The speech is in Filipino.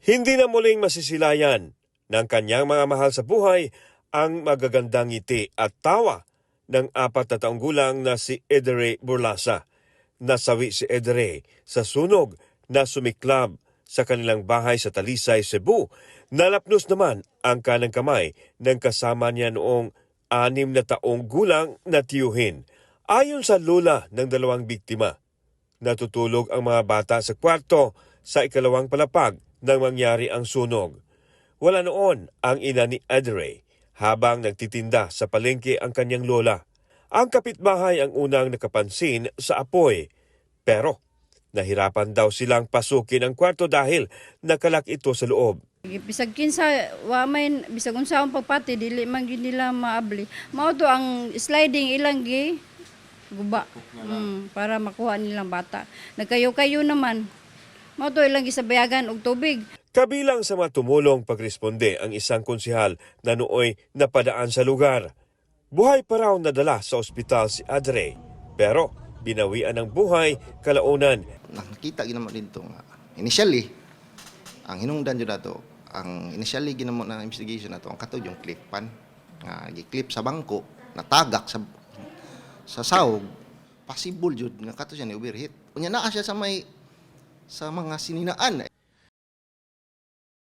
Hindi na muling masisilayan ng kanyang mga mahal sa buhay ang magagandang ngiti at tawa ng 4 na taong gulang na si Edere Burlasa. Nasawi si Edere sa sunog na sumiklab sa kanilang bahay sa Talisay, Cebu. Nalapnos naman ang kanang kamay ng kasama niya noong 6 na taong gulang na tiyuhin. Ayon sa lula ng 2 biktima, natutulog ang mga bata sa kwarto sa ikalawang palapag nang mangyari ang sunog. Wala noon ang ina ni Edere habang nagtitinda sa palengke ang kanyang lola. Ang kapitbahay ang unang nakapansin sa apoy, pero nahirapan daw silang pasukin ang kwarto dahil nakalak ito sa loob. Bisag kinsa wa may bisag unsa ang pagpati dili man gyud nila maabli. Mao to ang sliding ilang gi guba para makuha nilang bata. Nagkayo-kayo naman. Mao to ilang gisabayagan og tubig. Kabilang sa mga tumulong pagresponde ang isang konsehal na nooy napadaan sa lugar. Buhay pa raw nadala sa ospital si Edere, pero binawian ng buhay kalaunan. Nakita ginamo dito nga initially ang hinungdan jud nato ang initially ginamo na investigation nato ang katod yung clip-pan nga gi-clip sa bangko natagak sa sahog possible jud nga kato siya ni overheat unya naa siya sa mga sininaan